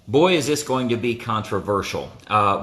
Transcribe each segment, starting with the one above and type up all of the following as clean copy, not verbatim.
Boy, is this going to be controversial.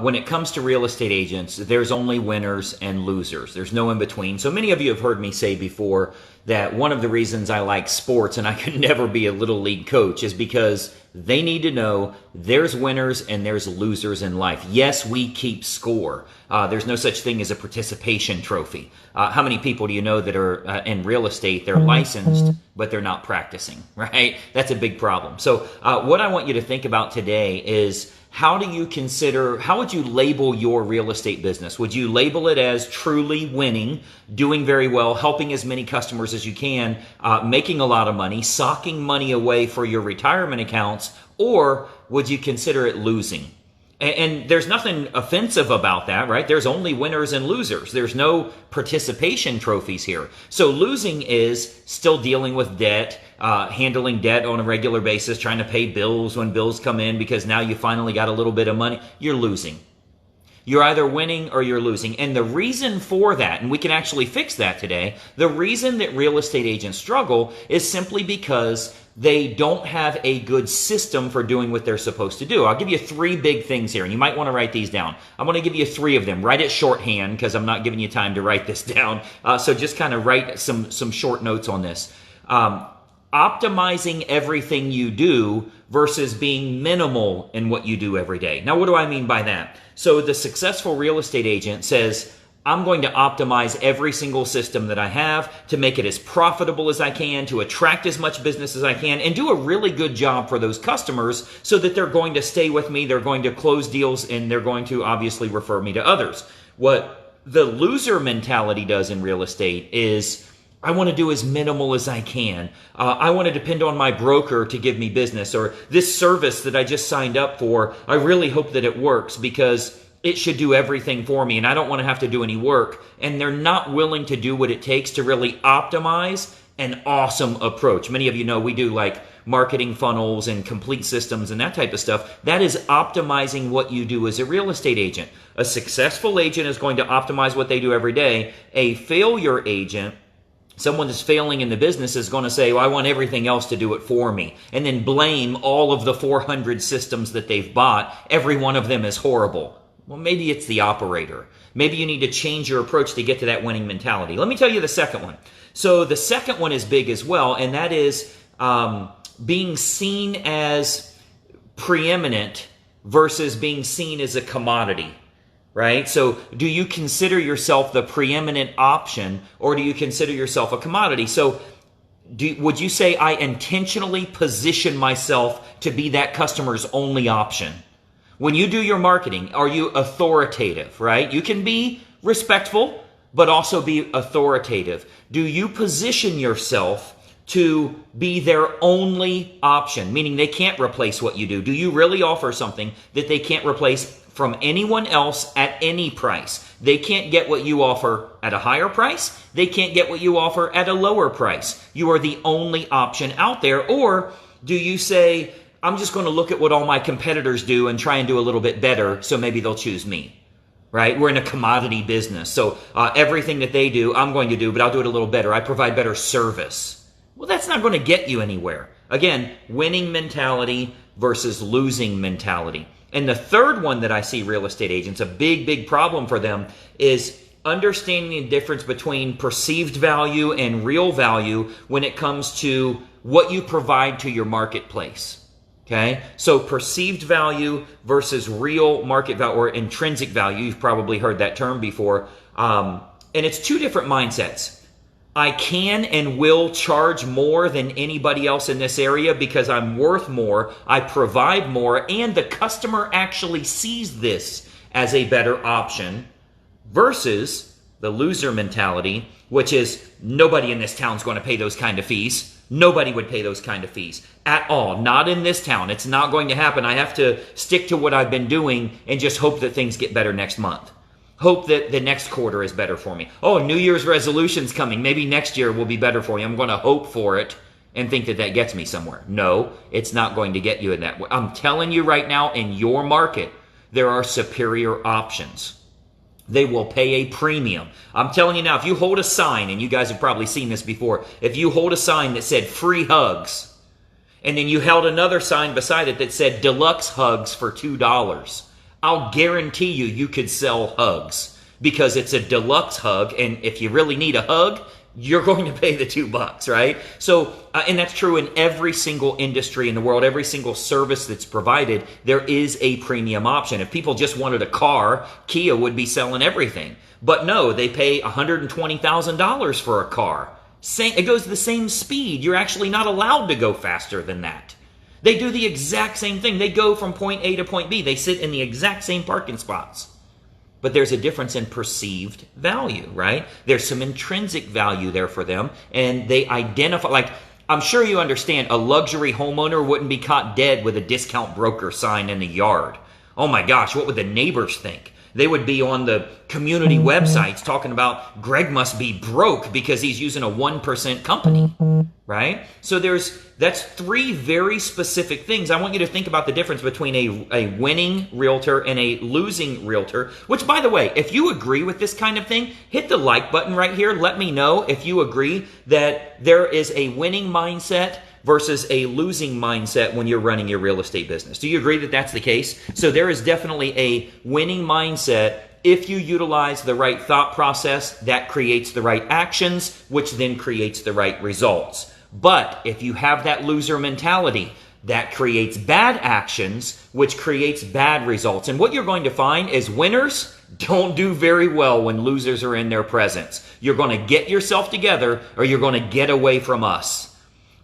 When it comes to real estate agents, there's only winners and losers. There's no in between. So many of you have heard me say before that one of the reasons I like sports and I could never be a little league coach is because they need to know there's winners and there's losers in life. Yes, we keep score. There's no such thing as a participation trophy. How many people do you know that are in real estate, they're licensed, but they're not practicing, right? That's a big problem. So what I want you to think about today is how would you label your real estate business? Would you label it as truly winning, doing very well, helping as many customers as you can, making a lot of money, socking money away for your retirement accounts, or would you consider it losing? And there's nothing offensive about that, right? There's only winners and losers. There's no participation trophies here. So losing is still dealing with debt, handling debt on a regular basis, trying to pay bills when bills come in because now you finally got a little bit of money. You're losing. You're either winning or you're losing. And the reason for that, and we can actually fix that today, the reason that real estate agents struggle is simply because they don't have a good system for doing what they're supposed to do. I'll give you three big things here, and you might want to write these down. I'm going to give you three of them. Write it shorthand because I'm not giving you time to write this down. So just kind of write some short notes on this. Optimizing everything you do versus being minimal in what you do every day. Now, what do I mean by that? So the successful real estate agent says, I'm going to optimize every single system that I have to make it as profitable as I can, to attract as much business as I can, and do a really good job for those customers so that they're going to stay with me, they're going to close deals, and they're going to obviously refer me to others. What the loser mentality does in real estate is, I want to do as minimal as I can. I want to depend on my broker to give me business, or this service that I just signed up for, I really hope that it works because it should do everything for me and I don't want to have to do any work. And they're not willing to do what it takes to really optimize an awesome approach. Many of you know we do like marketing funnels and complete systems and that type of stuff. That is optimizing what you do as a real estate agent. A successful agent is going to optimize what they do every day. A failure agent, someone that's failing in the business, is going to say, well, I want everything else to do it for me, and then blame all of the 400 systems that they've bought. Every one of them is horrible. Well, maybe it's the operator. Maybe you need to change your approach to get to that winning mentality. Let me tell you the second one. So the second one is big as well, and that is being seen as preeminent versus being seen as a commodity. Right? So do you consider yourself the preeminent option, or do you consider yourself a commodity? So would you say I intentionally position myself to be that customer's only option? When you do your marketing, are you authoritative, right? You can be respectful, but also be authoritative. Do you position yourself to be their only option, meaning they can't replace what you do? Do you really offer something that they can't replace from anyone else at any price? They can't get what you offer at a higher price. They can't get what you offer at a lower price. You are the only option out there. Or do you say, I'm just going to look at what all my competitors do and try and do a little bit better, so maybe they'll choose me, right? We're in a commodity business. So everything that they do, I'm going to do, but I'll do it a little better. I provide better service. Well, that's not going to get you anywhere. Again, winning mentality versus losing mentality. And the third one that I see real estate agents, a big problem for them, is understanding the difference between perceived value and real value when it comes to what you provide to your marketplace. Okay? So perceived value versus real market value, or intrinsic value. You've probably heard that term before. And it's two different mindsets. I can and will charge more than anybody else in this area because I'm worth more, I provide more, and the customer actually sees this as a better option, versus the loser mentality, which is nobody in this town's going to pay those kind of fees. Nobody would pay those kind of fees at all. Not in this town. It's not going to happen. I have to stick to what I've been doing and just hope that things get better next month. Hope that the next quarter is better for me. Oh, New Year's resolution's coming. Maybe next year will be better for you. I'm going to hope for it and think that that gets me somewhere. No, it's not going to get you in that way. I'm telling you right now, in your market, there are superior options. They will pay a premium. I'm telling you now, if you hold a sign, and you guys have probably seen this before, if you hold a sign that said free hugs, and then you held another sign beside it that said Deluxe Hugs for $2. I'll guarantee you could sell hugs because it's a deluxe hug, and if you really need a hug, you're going to pay the $2, right? So, and that's true in every single industry in the world, every single service that's provided, there is a premium option. If people just wanted a car, Kia would be selling everything. But no, they pay $120,000 for a car. It goes the same speed. You're actually not allowed to go faster than that. They do the exact same thing. They go from point A to point B. They sit in the exact same parking spots. But there's a difference in perceived value, right? There's some intrinsic value there for them, and they identify, like, I'm sure you understand, a luxury homeowner wouldn't be caught dead with a discount broker sign in the yard. Oh my gosh, what would the neighbors think? They would be on the community websites talking about Greg must be broke because he's using a 1% company, right? So that's three very specific things. I want you to think about the difference between a winning realtor and a losing realtor, which, by the way, if you agree with this kind of thing, hit the like button right here. Let me know if you agree that there is a winning mindset versus a losing mindset when you're running your real estate business. Do you agree that that's the case? So there is definitely a winning mindset if you utilize the right thought process that creates the right actions, which then creates the right results. But if you have that loser mentality, that creates bad actions, which creates bad results. And what you're going to find is winners don't do very well when losers are in their presence. You're going to get yourself together or you're going to get away from us.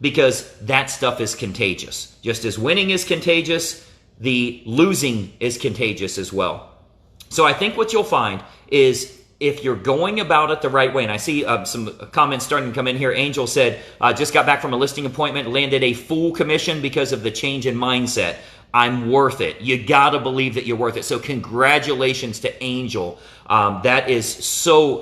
Because that stuff is contagious. Just as winning is contagious, the losing is contagious as well. So I think what you'll find is if you're going about it the right way, and I see some comments starting to come in here. Angel said, just got back from a listing appointment, landed a full commission because of the change in mindset. I'm worth it. You got to believe that you're worth it. So congratulations to Angel. That is so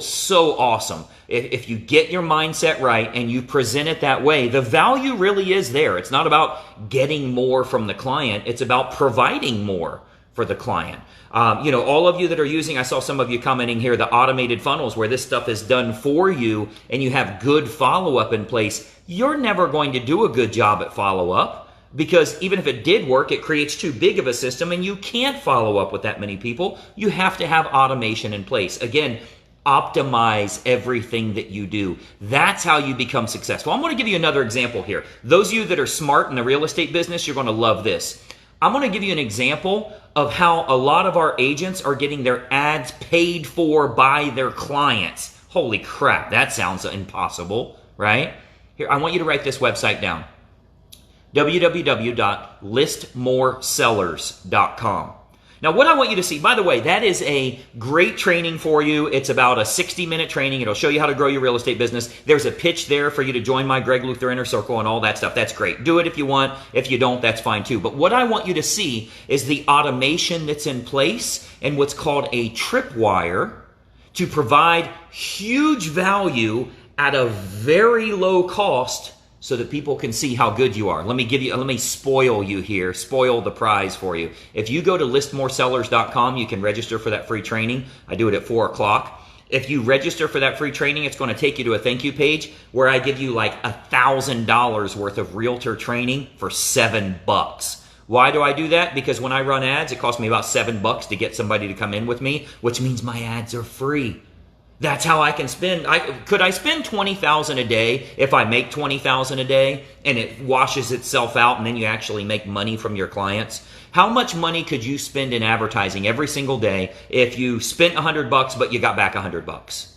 awesome. If you get your mindset right and you present it that way, the value really is there. It's not about getting more from the client. It's about providing more for the client. All of you that are using, I saw some of you commenting here, the automated funnels where this stuff is done for you and you have good follow-up in place. You're never going to do a good job at follow-up because even if it did work, it creates too big of a system and you can't follow up with that many people. You have to have automation in place. Again, optimize everything that you do. That's how you become successful. I'm going to give you another example here. Those of you that are smart in the real estate business, you're going to love this. I'm going to give you an example of how a lot of our agents are getting their ads paid for by their clients. Holy crap, that sounds impossible, right? Here, I want you to write this website down. www.listmoresellers.com. Now, what I want you to see, by the way, that is a great training for you. It's about a 60-minute training. It'll show you how to grow your real estate business. There's a pitch there for you to join my Greg Luther Inner Circle and all that stuff. That's great. Do it if you want. If you don't, that's fine too. But what I want you to see is the automation that's in place and what's called a tripwire to provide huge value at a very low cost so that people can see how good you are. Let me spoil you here, spoil the prize for you. If you go to listmoresellers.com, you can register for that free training. I do it at 4 o'clock. If you register for that free training, it's going to take you to a thank you page where I give you like $1,000 worth of realtor training for $7. Why do I do that? Because when I run ads, it costs me about $7 to get somebody to come in with me, which means my ads are free. That's how I can spend. Could I spend $20,000 a day if I make $20,000 a day and it washes itself out and then you actually make money from your clients? How much money could you spend in advertising every single day if you spent $100 but you got back $100?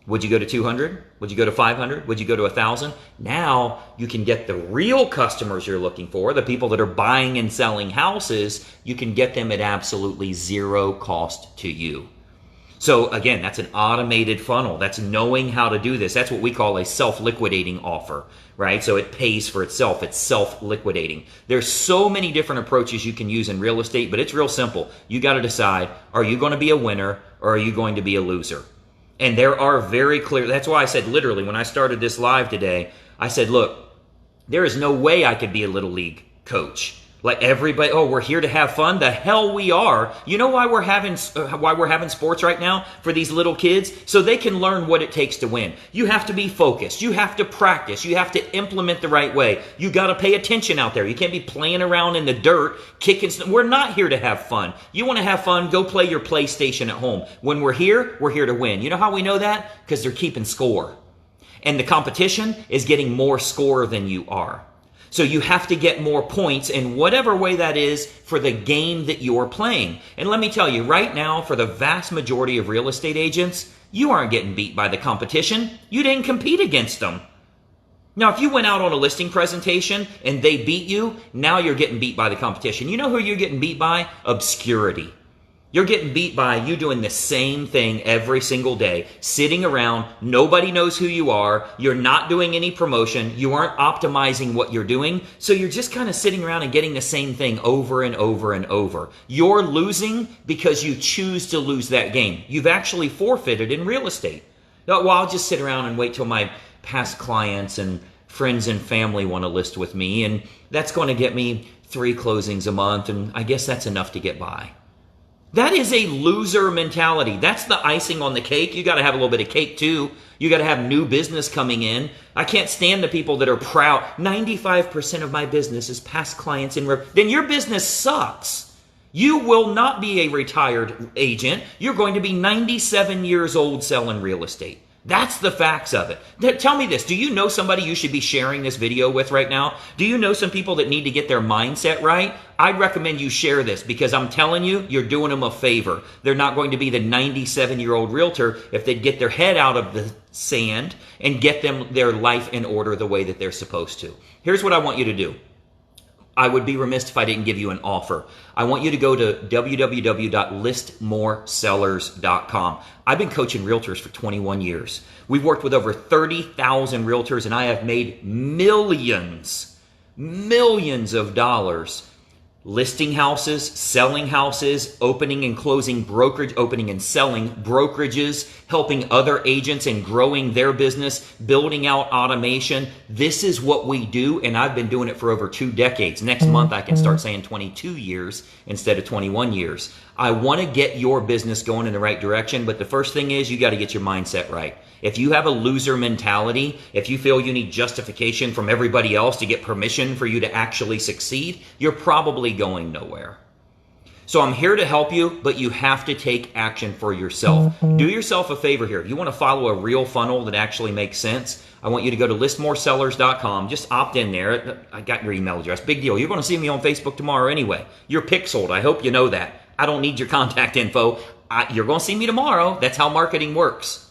Would you go to 200? Would you go to 500? Would you go to 1,000? Now you can get the real customers you're looking for, the people that are buying and selling houses. You can get them at absolutely zero cost to you. So again, that's an automated funnel. That's knowing how to do this. That's what we call a self-liquidating offer, right? So it pays for itself. It's self-liquidating. There's so many different approaches you can use in real estate, but it's real simple. You got to decide, are you going to be a winner or are you going to be a loser? And there are very clear, that's why I said literally when I started this live today, I said, look, there is no way I could be a little league coach. Like everybody, oh, we're here to have fun. The hell we are. You know why we're having sports right now for these little kids? So they can learn what it takes to win. You have to be focused. You have to practice. You have to implement the right way. You got to pay attention out there. You can't be playing around in the dirt, kicking. We're not here to have fun. You want to have fun? Go play your PlayStation at home. When we're here to win. You know how we know that? Because they're keeping score. And the competition is getting more score than you are. So you have to get more points in whatever way that is for the game that you're playing. And let me tell you, right now, for the vast majority of real estate agents, you aren't getting beat by the competition. You didn't compete against them. Now, if you went out on a listing presentation and they beat you, now you're getting beat by the competition. You know who you're getting beat by? Obscurity. You're getting beat by you doing the same thing every single day, sitting around, nobody knows who you are, you're not doing any promotion, you aren't optimizing what you're doing, so you're just kind of sitting around and getting the same thing over and over and over. You're losing because you choose to lose that game. You've actually forfeited in real estate. Well, I'll just sit around and wait till my past clients and friends and family want to list with me, and that's going to get me 3 closings a month, and I guess that's enough to get by. That is a loser mentality. That's the icing on the cake. You got to have a little bit of cake too. You got to have new business coming in. I can't stand the people that are proud. 95% of my business is past clients then your business sucks. You will not be a retired agent. You're going to be 97 years old selling real estate. That's the facts of it. Tell me this. Do you know somebody you should be sharing this video with right now? Do you know some people that need to get their mindset right? I'd recommend you share this because I'm telling you, you're doing them a favor. They're not going to be the 97-year-old realtor if they get their head out of the sand and get their life in order the way that they're supposed to. Here's what I want you to do. I would be remiss if I didn't give you an offer. I want you to go to www.listmoresellers.com. I've been coaching realtors for 21 years. We've worked with over 30,000 realtors, and I have made millions of dollars listing houses, selling houses, opening and selling brokerages, helping other agents and growing their business, building out automation. This is what we do, and I've been doing it for over 2 decades. Next month, I can start saying 22 years instead of 21 years. I want to get your business going in the right direction, but the first thing is you got to get your mindset right. If you have a loser mentality, if you feel you need justification from everybody else to get permission for you to actually succeed, you're probably going nowhere. So I'm here to help you, but you have to take action for yourself. Do yourself a favor here. If you want to follow a real funnel that actually makes sense, I want you to go to listmoresellers.com. Just opt in there. I got your email address. Big deal. You're going to see me on Facebook tomorrow anyway. You're pixeled. I hope you know that. I don't need your contact info. You're going to see me tomorrow. That's how marketing works.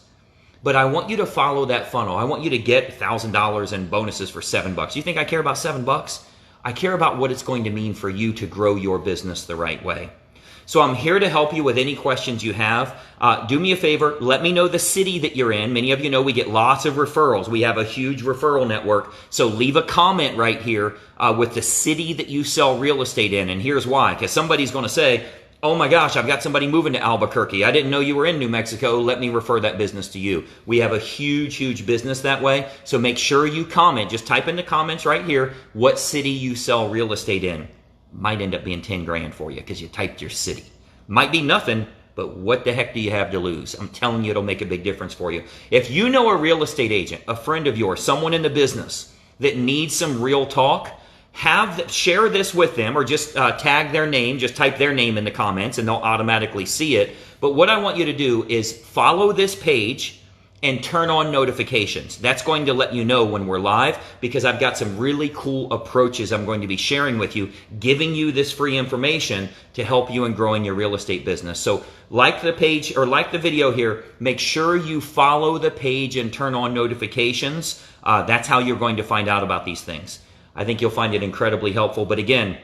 But I want you to follow that funnel. I want you to get $1,000 in bonuses for $7. You think I care about $7? I care about what it's going to mean for you to grow your business the right way. So I'm here to help you with any questions you have. Do me a favor. Let me know the city that you're in. Many of you know we get lots of referrals. We have a huge referral network. So leave a comment right here with the city that you sell real estate in. And here's why. Because somebody's going to say, oh my gosh, I've got somebody moving to Albuquerque. I didn't know you were in New Mexico. Let me refer that business to you. We have a huge business that way. So make sure you comment. Just type in the comments right here what city you sell real estate in. Might end up being 10 grand for you because you typed your city. Might be nothing, but what the heck do you have to lose? I'm telling you, it'll make a big difference for you. If you know a real estate agent, a friend of yours, someone in the business that needs some real talk, share this with them or just tag their name. Just type their name in the comments and they'll automatically see it. But what I want you to do is follow this page and turn on notifications. That's going to let you know when we're live because I've got some really cool approaches I'm going to be sharing with you, giving you this free information to help you in growing your real estate business. So like the page or like the video here, make sure you follow the page and turn on notifications. That's how you're going to find out about these things. I think you'll find it incredibly helpful. But again,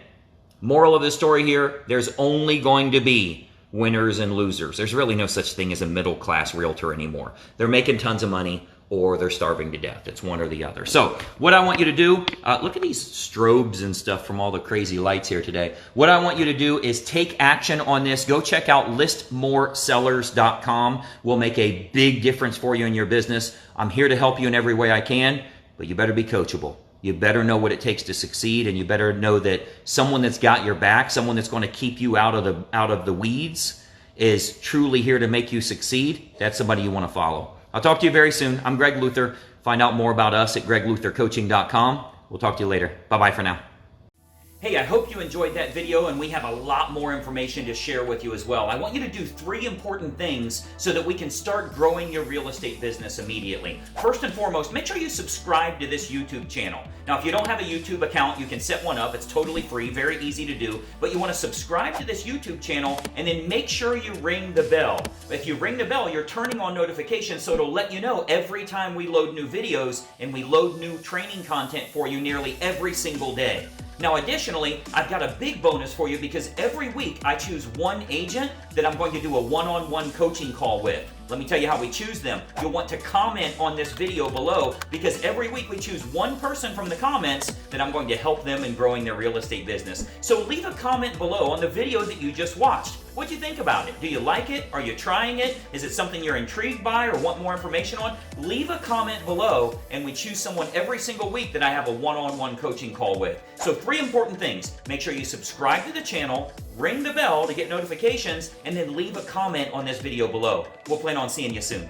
moral of the story here, there's only going to be winners and losers. There's really no such thing as a middle-class realtor anymore. They're making tons of money or they're starving to death. It's one or the other. So what I want you to do, look at these strobes and stuff from all the crazy lights here today. What I want you to do is take action on this. Go check out listmoresellers.com. We'll make a big difference for you in your business. I'm here to help you in every way I can, but you better be coachable. you better know what it takes to succeed, and you better know that someone that's got your back, someone that's going to keep you out of the weeds, is truly here to make you succeed. That's somebody you want to follow. I'll talk to you very soon. I'm Greg Luther. Find out more about us at gregluthercoaching.com. We'll talk to you later. Bye-bye for now. Hey, I hope you enjoyed that video, and we have a lot more information to share with you as well. I want you to do 3 important things so that we can start growing your real estate business immediately. First and foremost, make sure you subscribe to this YouTube channel. Now, if you don't have a YouTube account, you can set one up. It's totally free, very easy to do. But you want to subscribe to this YouTube channel, and then make sure you ring the bell. If you ring the bell, you're turning on notifications, so it'll let you know every time we load new videos, and we load new training content for you nearly every single day. Now, additionally, I've got a big bonus for you, because every week I choose one agent that I'm going to do a one-on-one coaching call with. Let me tell you how we choose them. You'll want to comment on this video below, because every week we choose one person from the comments that I'm going to help them in growing their real estate business. So leave a comment below on the video that you just watched. What'd you think about it? Do you like it? Are you trying it? Is it something you're intrigued by or want more information on? Leave a comment below, and we choose someone every single week that I have a one-on-one coaching call with. So 3 important things. Make sure you subscribe to the channel, ring the bell to get notifications, and then leave a comment on this video below. We'll plan on seeing you soon.